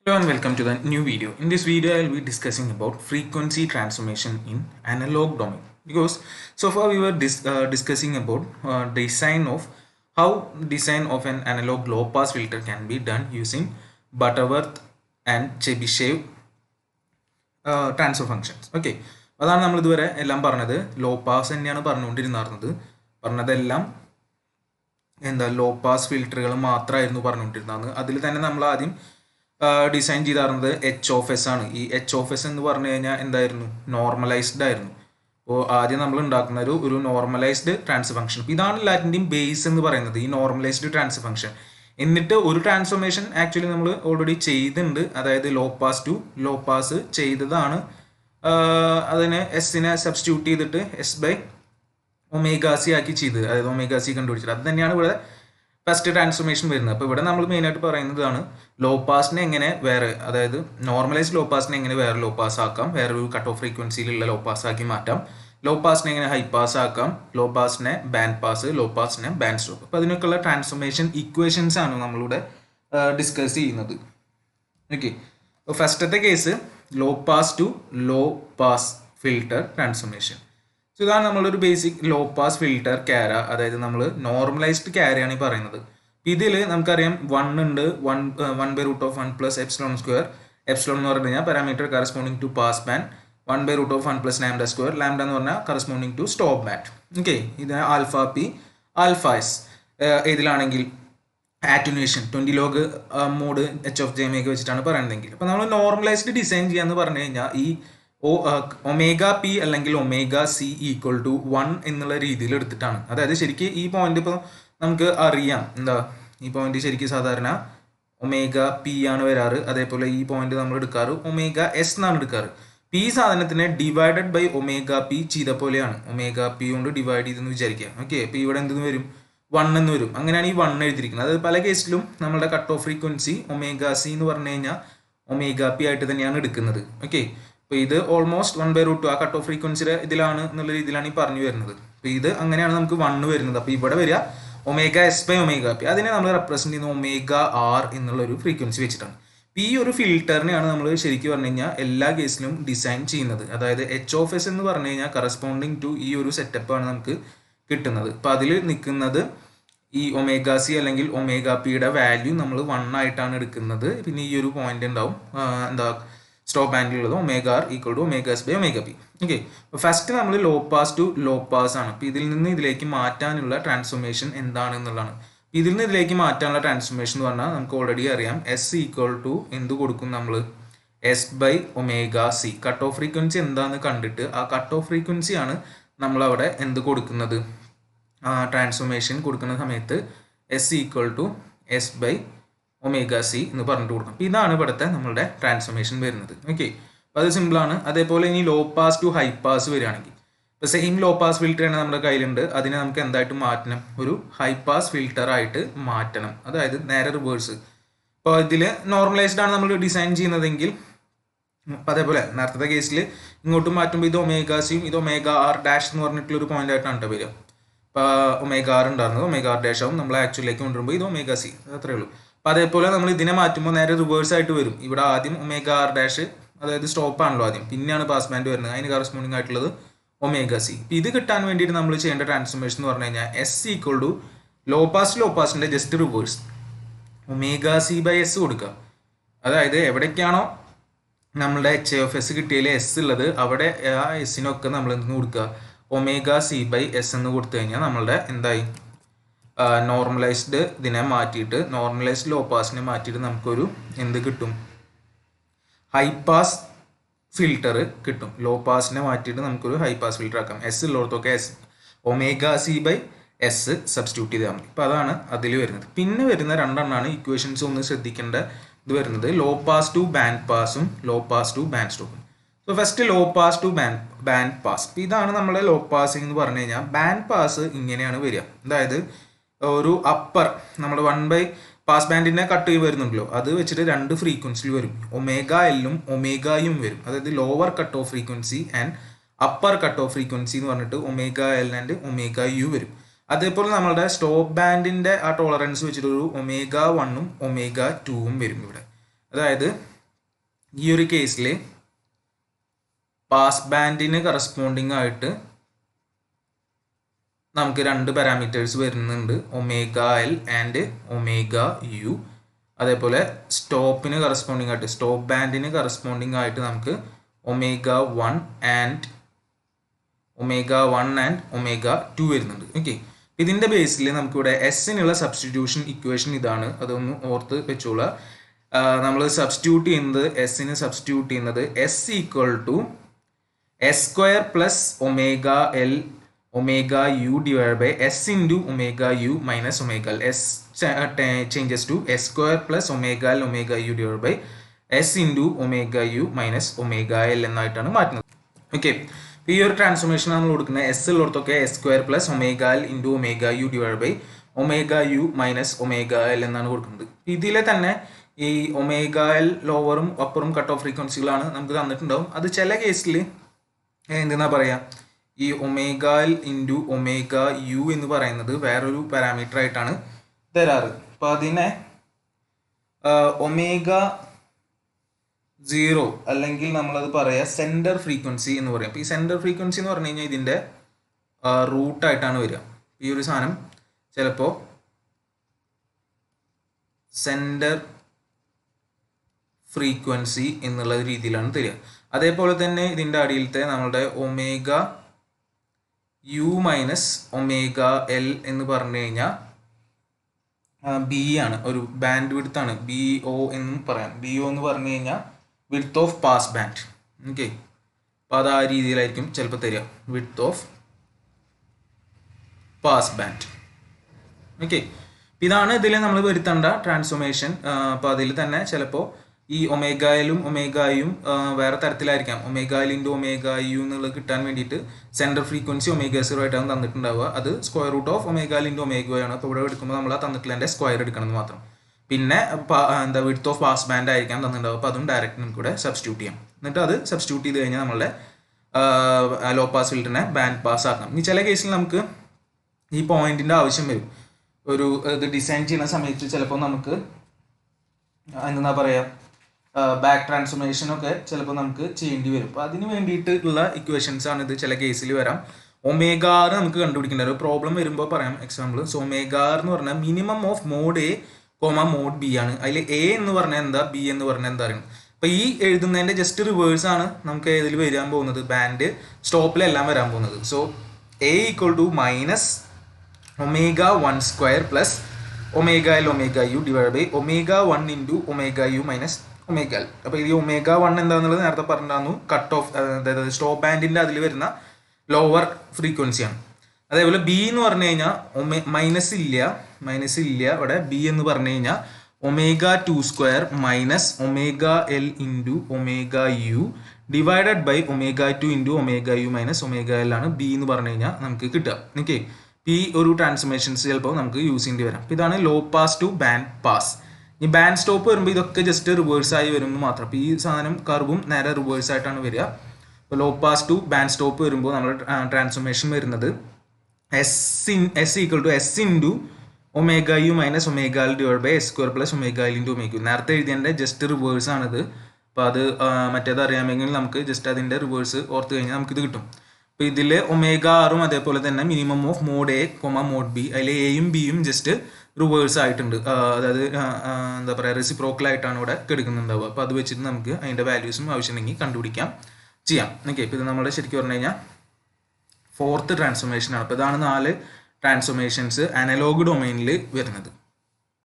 Hello and welcome to the new video. In this video, I will be discussing about frequency transformation in analog domain. Because so far we were discussing about design of how design of an analog low pass filter can be done using Butterworth and Chebyshev transfer functions. Okay, അതാണ് നമ്മൾ ഇതുവരെ എല്ലാം പറഞ്ഞത്. Low pass തന്നെയാണ് പറഞ്ഞതെല്ലാം low pass ഫിൽറ്ററുകൾ മാത്രമായിരുന്നു പറഞ്ഞുകൊണ്ടിരുന്നത്. അതിൽ തന്നെ നമ്മൾ ആദ്യം ഡിസൈൻ ചെയ്തിരുന്നത് HOF ആണ്. ഈ HOF എന്ന് പറഞ്ഞു കഴിഞ്ഞാൽ എന്തായിരുന്നു? നോർമലൈസ്ഡ് ആയിരുന്നു. അപ്പോൾ ആദ്യം നമ്മൾ ഉണ്ടാക്കുന്ന ഒരു നോർമലൈസ്ഡ് ട്രാൻസ്ഫർ ഫംഗ്ഷൻ. അപ്പോൾ ഇതാണ് എല്ലാറ്റിൻ്റെയും ബേസ് എന്ന് പറയുന്നത്, ഈ നോർമലൈസ്ഡ് ട്രാൻസ്ഫർ ഫംഗ്ഷൻ. എന്നിട്ട് ഒരു ട്രാൻസ്ഫോർമേഷൻ ആക്ച്വലി നമ്മൾ ഓൾറെഡി ചെയ്തിട്ടുണ്ട്, അതായത് low pass to low pass ചെയ്തതാണ്. അതിനെ എസിനെ സബ്സ്റ്റിറ്റ്യൂട്ട് ചെയ്തിട്ട് S/ωc ആക്കി ചെയ്തത്, അതായത് ωc കണ്ടുപിടിച്ചത്. അത് തന്നെയാണ് ഇവിടെ ഫസ്റ്റ് ട്രാൻസ്ഫോർമേഷൻ വരുന്നത്. അപ്പോൾ ഇവിടെ നമ്മൾ മെയിനായിട്ട് പറയുന്നതാണ് ലോ പാസിനെ എങ്ങനെ വേറെ, അതായത് നോർമലൈസ്ഡ് ലോ പാസിനെ എങ്ങനെ വേറെ ലോ പാസ് ആക്കാം, വേറൊരു കട്ട് ഓഫ് ഫ്രീക്വൻസിയിലുള്ള ലോ പാസ് ആക്കി മാറ്റാം, ലോ പാസിനെ എങ്ങനെ ഹൈ പാസ് ആക്കാം, ലോ പാസിനെ ബാൻഡ് പാസ്, ലോ പാസിനെ ബാൻഡ് സ്റ്റോപ്പ്. അപ്പോൾ അതിനൊക്കെയുള്ള ട്രാൻസ്ഫോർമേഷൻ ഇക്വേഷൻസ് ആണ് നമ്മളിവിടെ ഡിസ്കസ് ചെയ്യുന്നത്. ഓക്കെ, അപ്പോൾ ഫസ്റ്റത്തെ case low pass to low pass filter transformation. So ഇതാണ് നമ്മളൊരു ബേസിക് ലോ പാസ് ഫിൽട്ടർ ക്യാര, അതായത് നമ്മൾ നോർമലൈസ്ഡ് ക്യാരയാണ് ഈ പറയുന്നത്. ഇതിൽ നമുക്കറിയാം 1 ഉണ്ട്, 1/√(1 + ε²). എപ്സിലോൺ എന്ന് പറഞ്ഞു കഴിഞ്ഞാൽ parameter corresponding to pass band, 1/√(1 + λ²). Lambda എന്ന് പറഞ്ഞാൽ corresponding to stop band. Okay, ഇത് ആൽഫ പി ആൽഫ എസ്. ഇതിലാണെങ്കിൽ ആറ്റുനേഷൻ 20 log മോഡ് HOF വെച്ചിട്ടാണ് പറയുന്നതെങ്കിൽ. അപ്പോൾ നമ്മൾ നോർമലൈസ്ഡ് ഡിസൈൻ ചെയ്യാന്ന് പറഞ്ഞു കഴിഞ്ഞാൽ ഈ ωp അല്ലെങ്കിൽ ωc = 1 എന്നുള്ള രീതിയിൽ എടുത്തിട്ടാണ്. അതായത് ശരിക്കും ഈ പോയിന്റ് ഇപ്പോൾ നമുക്ക് അറിയാം, ഈ പോയിന്റ് ശരിക്കും സാധാരണ ωp ആണ് വരാറ്. അതേപോലെ ഈ പോയിന്റ് നമ്മൾ എടുക്കാറ് ωs എന്നാണ് എടുക്കാറ്. ഈ സാധനത്തിനെ ഡിവൈഡഡ് ബൈ ωp ചെയ്ത പോലെയാണ്, ωp കൊണ്ട് ഡിവൈഡ് ചെയ്തെന്ന് വിചാരിക്കുക. ഓക്കെ, അപ്പോൾ ഇവിടെ എന്തെന്ന് വരും? 1 എന്ന് വരും. അങ്ങനെയാണ് ഈ 1 എഴുതിയിരിക്കുന്നത്. അതായത് പല കേസിലും നമ്മുടെ കട്ട് ഓഫ് ഫ്രീക്വൻസി ωc എന്ന് പറഞ്ഞു കഴിഞ്ഞാൽ ωp ആയിട്ട് തന്നെയാണ് എടുക്കുന്നത്. ഓക്കെ, അപ്പോൾ ഇത് ഓൾമോസ്റ്റ് 1/√2 ആ കട്ട് ഓഫ് ഫ്രീക്വൻസിയുടെ ഇതിലാണ് എന്നുള്ള രീതിയിലാണ് ഈ പറഞ്ഞു വരുന്നത്. അപ്പോൾ ഇത് അങ്ങനെയാണ് നമുക്ക് 1 വരുന്നത്. അപ്പോൾ ഇവിടെ വരിക ωs/ωp. അതിനെ നമ്മൾ റെപ്രസെന്റ് ചെയ്യുന്ന ωr എന്നുള്ളൊരു ഫ്രീക്വൻസി വെച്ചിട്ടാണ്. ഈ ഒരു ഫിൽറ്ററിനെയാണ് നമ്മൾ ശരിക്കും പറഞ്ഞു കഴിഞ്ഞാൽ എല്ലാ കേസിലും ഡിസൈൻ ചെയ്യുന്നത്. അതായത് HOF എന്ന് പറഞ്ഞു കഴിഞ്ഞാൽ കറസ്പോണ്ടിങ് ടു ഈ ഒരു സെറ്റപ്പാണ് നമുക്ക് കിട്ടുന്നത്. അപ്പോൾ അതിൽ നിൽക്കുന്നത് ഈ ωc അല്ലെങ്കിൽ ωpയുടെ വാല്യൂ നമ്മൾ 1 ആയിട്ടാണ് എടുക്കുന്നത്. പിന്നെ ഈ ഒരു പോയിന്റ് ഉണ്ടാവും, സ്റ്റോപ്പ് ബാൻഡിലുള്ളത് ωr = ωs/ωp. ഓക്കെ, അപ്പോൾ ഫസ്റ്റ് നമ്മൾ low pass to low pass ആണ്. അപ്പോൾ ഇതിൽ നിന്ന് ഇതിലേക്ക് മാറ്റാനുള്ള ട്രാൻസ്ഫോർമേഷൻ എന്താണെന്നുള്ളതാണ്. ഇതിൽ നിന്ന് ഇതിലേക്ക് മാറ്റാനുള്ള ട്രാൻസ്ഫോർമേഷൻ എന്ന് പറഞ്ഞാൽ നമുക്ക് ഓൾറെഡി അറിയാം, S = എന്ത് കൊടുക്കും നമ്മൾ? S/ωc. കട്ട് ഓഫ് ഫ്രീക്വൻസി എന്താണെന്ന് കണ്ടിട്ട് ആ കട്ട് ഓഫ് ഫ്രീക്വൻസിയാണ് നമ്മളവിടെ എന്ത് കൊടുക്കുന്നത്? ട്രാൻസ്ഫോർമേഷൻ കൊടുക്കുന്ന സമയത്ത് S = S/ωc എന്ന് പറഞ്ഞിട്ട് കൊടുക്കാം. അപ്പോൾ ഇതാണ് ഇവിടുത്തെ നമ്മളുടെ ട്രാൻസ്ഫോർമേഷൻ വരുന്നത്. ഓക്കെ, അപ്പോൾ അത് സിമ്പിളാണ്. അതേപോലെ ഇനി low pass to high pass വരികയാണെങ്കിൽ, ഇപ്പോൾ സെയിം ലോ പാസ് ഫിൽറ്റർ ആണ് നമ്മുടെ കയ്യിലുണ്ട്. അതിനെ നമുക്ക് എന്തായിട്ട് മാറ്റണം? ഒരു ഹൈ പാസ് ഫിൽറ്റർ ആയിട്ട് മാറ്റണം, അതായത് നേരെ റിവേഴ്സ്. ഇപ്പോൾ ഇതിൽ നോർമലൈസ്ഡ് ആണ് നമ്മൾ ഡിസൈൻ ചെയ്യുന്നതെങ്കിൽ, അപ്പോൾ അതേപോലെ നേരത്തെ കേസിൽ ഇങ്ങോട്ട് മാറ്റുമ്പോൾ ഇത് ωc ഇത് ωr' എന്ന് പറഞ്ഞിട്ടുള്ളൊരു പോയിന്റ് ആയിട്ടാണ് വരിക. ഇപ്പോൾ ωr ഉണ്ടായിരുന്നത് ωr' ആവും. നമ്മൾ ആക്ച്വലിലേക്ക് കൊണ്ടുവരുമ്പോൾ ഇത് ωc, അത്രയേ ഉള്ളൂ. അപ്പോൾ അതേപോലെ നമ്മൾ ഇതിനെ മാറ്റുമ്പോൾ നേരെ റിവേഴ്സ് ആയിട്ട് വരും. ഇവിടെ ആദ്യം ωr', അതായത് സ്റ്റോപ്പ് ആണല്ലോ ആദ്യം, പിന്നെയാണ് പാസ് ബാൻഡ് വരുന്നത്. അതിന് കറസ്പോണ്ടിങ് ആയിട്ടുള്ളത് ωc. ഇത് കിട്ടാൻ വേണ്ടിയിട്ട് നമ്മൾ ചെയ്യേണ്ട ട്രാൻസ്ഫോർമേഷൻ എന്ന് പറഞ്ഞു കഴിഞ്ഞാൽ S = ലോ പാസിൻ്റെ ജസ്റ്റ് റിവേഴ്സ് ωc/s കൊടുക്കുക. അതായത് എവിടേക്കാണോ നമ്മളുടെ HOF കിട്ടിയതിൽ S ഉള്ളത് അവിടെ ആ എസിനൊക്കെ നമ്മൾ എന്തെന്ന് കൊടുക്കുക? ωc/s എന്ന് കൊടുത്തു കഴിഞ്ഞാൽ നമ്മളുടെ എന്തായി? നോർമലൈസ്ഡ് ഇതിനെ മാറ്റിയിട്ട്, നോർമലൈസ്ഡ് ലോ പാസിനെ മാറ്റിയിട്ട് നമുക്കൊരു എന്ത് കിട്ടും? ഹൈ പാസ് ഫിൽറ്റർ കിട്ടും. ലോ പാസിനെ മാറ്റിയിട്ട് നമുക്കൊരു ഹൈ പാസ് ഫിൽറ്റർ ആക്കാം. S ഉള്ളിടത്തൊക്കെ ωc/s സബ്സ്റ്റിറ്റ്യൂട്ട് ചെയ്താൽ മതി. അപ്പോൾ അതാണ് അതിൽ വരുന്നത്. പിന്നെ വരുന്ന രണ്ടെണ്ണമാണ് ഇക്വേഷൻസ് ഒന്ന് ശ്രദ്ധിക്കേണ്ട ഇത് വരുന്നത്, ലോ പാസ് ടു ബാൻഡ് പാസും ലോ പാസ് ടു ബാൻഡ് സ്റ്റോപ്പും. So first low pass to band pass. ഇതാണ് നമ്മുടെ ലോ പാസിംഗ് എന്ന് പറഞ്ഞു കഴിഞ്ഞാൽ. ബാൻഡ് പാസ് ഇങ്ങനെയാണ് വരിക, അതായത് ഒരു അപ്പർ നമ്മൾ 1 പാസ് ബാൻഡിനെ കട്ട് ചെയ്ത് വരുന്നുണ്ടല്ലോ, അത് വെച്ചിട്ട് 2 ഫ്രീക്വൻസിയിൽ വരും. ωLഉം ωയും വരും. അതായത് lower cut off frequency and upper cut off frequency എന്ന് പറഞ്ഞിട്ട് ωL ആൻഡ് ωu വരും. അതേപോലെ നമ്മളുടെ സ്റ്റോപ്പ് ബാൻഡിന്റെ ആ ടോളറൻസ് വെച്ചിട്ട് ഒരു ω1ഉം ω2ഉം വരും ഇവിടെ. അതായത് ഈ ഒരു കേസിൽ പാസ് ബാൻഡിന് കറസ്പോണ്ടിങ് ആയിട്ട് നമുക്ക് രണ്ട് പാരാമീറ്റേഴ്സ് വരുന്നുണ്ട്, omega L and omega U. അതേപോലെ സ്റ്റോപ്പിന് കറസ്പോണ്ടിങ് ആയിട്ട്, സ്റ്റോപ്പ് ബാൻഡിന് കറസ്പോണ്ടിങ് ആയിട്ട് നമുക്ക് ഒമേഗ 1 ആൻഡ് ഒമേഗ 2 വരുന്നുണ്ട്. ഓക്കെ, ഇതിൻ്റെ ബേസിൽ നമുക്കിവിടെ എസിനുള്ള സബ്സ്റ്റിറ്റ്യൂഷൻ ഇക്വേഷൻ ഇതാണ്, അതൊന്ന് ഓർത്ത് വെച്ചോളാം. നമ്മൾ സബ്സ്റ്റിറ്റ്യൂട്ട് ചെയ്യുന്നത്, എസിന് സബ്സ്റ്റിറ്റ്യൂട്ട് ചെയ്യുന്നത് S equal to S square plus omega L omega U divide by S into omega U minus omega L. S changes to S square plus omega L omega U divide by S into omega U minus omega L എന്നായിട്ടാണ് മാറ്റുന്നത്. Okay, ഈ ഒരു transformation നമ്മൾ കൊടുക്കുന്നത് S ഉള്ളിടത്തൊക്കെ S square plus omega L into omega U divide by omega U minus omega L എന്നാണ് കൊടുക്കുന്നത്. ഇതിലെ തന്നെ ഈ ഒമേഗ എൽ ലോവറും അപ്പറും കട്ട് ഓഫ് ഫ്രീക്വൻസികളാണ് നമുക്ക് തന്നിട്ടുണ്ടാവും. അത് ചില കേസിൽ എന്തെന്നാ പറയുക, ഈ omega L into omega U എന്ന് പറയുന്നത് വേറൊരു പാരാമീറ്റർ ആയിട്ടാണ് തരാറ്. അപ്പോൾ അതിനെ ഒമേഗ 0 അല്ലെങ്കിൽ നമ്മളത് പറയുക സെൻറ്റർ ഫ്രീക്വൻസി എന്ന് പറയാം. അപ്പോൾ ഈ സെൻറ്റർ ഫ്രീക്വൻസി എന്ന് പറഞ്ഞു കഴിഞ്ഞാൽ ഇതിൻ്റെ റൂട്ടായിട്ടാണ് വരിക. ഈ ഒരു സാധനം ചിലപ്പോൾ സെൻറ്റർ ഫ്രീക്വൻസി എന്നുള്ള രീതിയിലാണ് തരിക. അതേപോലെ തന്നെ ഇതിൻ്റെ അടിയിലത്തെ നമ്മളുടെ omega U minus omega L എന്ന് പറഞ്ഞു കഴിഞ്ഞാൽ ബി ആണ്, ഒരു ബാൻഡ് വിഡ്ത്ത് ആണ്, ബി ഒ എന്നും പറയാം. ബി ഒ എന്ന് പറഞ്ഞു കഴിഞ്ഞാൽ width of pass band. Okay, അപ്പോൾ അത് ആ രീതിയിലായിരിക്കും ചിലപ്പോൾ തരിക, width of pass band. Okay, ഇതാണ് ഇതിൽ നമ്മൾ വരുത്തേണ്ട ട്രാൻസ്ഫോർമേഷൻ. അപ്പോൾ അതിൽ തന്നെ ചിലപ്പോൾ ഈ ഒമേഗ എല്ലും ഒമേഗ യും വേറെ തരത്തിലായിരിക്കാം. Omega L into omega U എന്നുള്ളത് കിട്ടാൻ വേണ്ടിയിട്ട് സെൻറ്റർ ഫ്രീക്വൻസി ഒമേഗ 0 ആയിട്ടാണ് തന്നിട്ടുണ്ടാവുക. അത് square root of omega L into omega ആണ്. അപ്പോൾ ഇവിടെ എടുക്കുമ്പോൾ നമ്മൾ ആ തന്നിട്ടുള്ളതിൻ്റെ സ്ക്വയർ എടുക്കണം എന്ന് മാത്രം. പിന്നെ എന്താ വിഡ്ത്ത് ഓഫ് പാസ് ബാൻഡ് ആയിരിക്കാം തന്നിട്ടുണ്ടാവുക. അപ്പോൾ അതും ഡയറക്റ്റ് നമുക്ക് ഇവിടെ സബ്സ്റ്റിറ്റ്യൂട്ട് ചെയ്യാം. എന്നിട്ട് അത് സബ്സ്റ്റിറ്റ്യൂട്ട് ചെയ്ത് കഴിഞ്ഞാൽ നമ്മളുടെ ലോ പാസ് ഫിൽറ്ററിനെ ബാൻഡ് പാസ് ആക്കാം. ഇനി ചില കേസിൽ നമുക്ക് ഈ പോയിന്റിൻ്റെ ആവശ്യം വരും. ഒരു ഇത് ഡിസൈൻ ചെയ്യുന്ന സമയത്ത് ചിലപ്പോൾ നമുക്ക് എന്താ പറയുക, ബാക്ക് ട്രാൻസ്ഫോർമേഷനൊക്കെ ചിലപ്പോൾ നമുക്ക് ചെയ്യേണ്ടി വരും. അപ്പോൾ അതിന് വേണ്ടിയിട്ടുള്ള ഇക്വേഷൻസ് ആണ് ഇത്. ചില കേസിൽ വരാം. ഒമേഗ ആർ നമുക്ക് കണ്ടുപിടിക്കേണ്ട ഒരു പ്രോബ്ലം വരുമ്പോൾ പറയാം എക്സാമ്പിൾ. സോ ഒമേഗ ആർ എന്ന് പറഞ്ഞാൽ minimum of mod A mod B ആണ്. അതിൽ എ എന്ന് പറഞ്ഞാൽ എന്താ, ബി എന്ന് പറഞ്ഞാൽ എന്താ അറിയണം. അപ്പോൾ ഈ എഴുതുന്നതിൻ്റെ ജസ്റ്റ് റിവേഴ്സ് ആണ് നമുക്ക് ഇതിൽ വരാൻ പോകുന്നത്, ബാൻഡ് സ്റ്റോപ്പിലെല്ലാം വരാൻ പോകുന്നത്. So A equal to minus omega 1 square plus omega L omega U divide by omega 1 into omega U minus omega L. അപ്പോൾ ഈ ഒമേഗ 1 എന്താണെന്നുള്ളത് നേരത്തെ പറഞ്ഞിരുന്നു, കട്ട് ഓഫ്, അതായത് സ്റ്റോപ്പ് ബാൻഡിൻ്റെ അതിൽ വരുന്ന ലോവർ ഫ്രീക്വൻസിയാണ്. അതേപോലെ ബി എന്ന് പറഞ്ഞു കഴിഞ്ഞാൽ മൈനസ് ഇല്ല ഇവിടെ. ബി എന്ന് പറഞ്ഞു കഴിഞ്ഞാൽ omega 2 square minus omega L into omega U divided by omega 2 into omega U minus omega L ആണ് ബി എന്ന് പറഞ്ഞു കഴിഞ്ഞാൽ നമുക്ക് കിട്ടുക. ഓക്കെ, ഈ ഒരു ട്രാൻസ്ഫോർമേഷൻസ് ചിലപ്പോൾ നമുക്ക് യൂസ് ചെയ്യേണ്ടി വരാം. അപ്പോൾ ഇതാണ് low pass to band pass. ഈ ബാൻഡ് സ്റ്റോപ്പ് വരുമ്പോൾ ഇതൊക്കെ ജസ്റ്റ് റിവേഴ്സ് ആയി വരും എന്ന് മാത്രം. അപ്പോൾ ഈ സാധനം കർവും നേരെ റിവേഴ്സ് ആയിട്ടാണ് വരിക. അപ്പോൾ low pass to band stop വരുമ്പോൾ നമ്മുടെ ട്രാൻസ്ഫോർമേഷൻ വരുന്നത് S equal to S into omega U minus omega L divide by S square plus omega L into omega U. നേരത്തെ എഴുതിയതിൻ്റെ ജസ്റ്റ് റിവേഴ്സ് ആണിത്. അപ്പോൾ അത് മറ്റേത് അറിയാമെങ്കിൽ നമുക്ക് ജസ്റ്റ് അതിൻ്റെ റിവേഴ്സ് ഓർത്ത് കഴിഞ്ഞാൽ നമുക്കിത് കിട്ടും. അപ്പോൾ ഇതിൽ ഒമേഗ ആറും അതേപോലെ തന്നെ minimum of mod A mod B, അതിൽ എയും ബിയും ജസ്റ്റ് റിവേഴ്സ് ആയിട്ടുണ്ട്. അതായത് എന്താ പറയുക, റെസിപ്രോക്കലായിട്ടാണ് ഇവിടെ എടുക്കുന്നുണ്ടാവുക. അപ്പോൾ അത് വെച്ചിട്ട് നമുക്ക് അതിൻ്റെ വാല്യൂസും ആവശ്യമുണ്ടെങ്കിൽ കണ്ടുപിടിക്കാം, ചെയ്യാം. ഓക്കെ, ഇപ്പോൾ ഇത് നമ്മുടെ ശരിക്കും പറഞ്ഞു കഴിഞ്ഞാൽ 4th ട്രാൻസ്ഫോർമേഷനാണ്. അപ്പോൾ ഇതാണ് 4 ട്രാൻസ്ഫോർമേഷൻസ് അനലോഗ് ഡൊമൈനിൽ വരുന്നത്.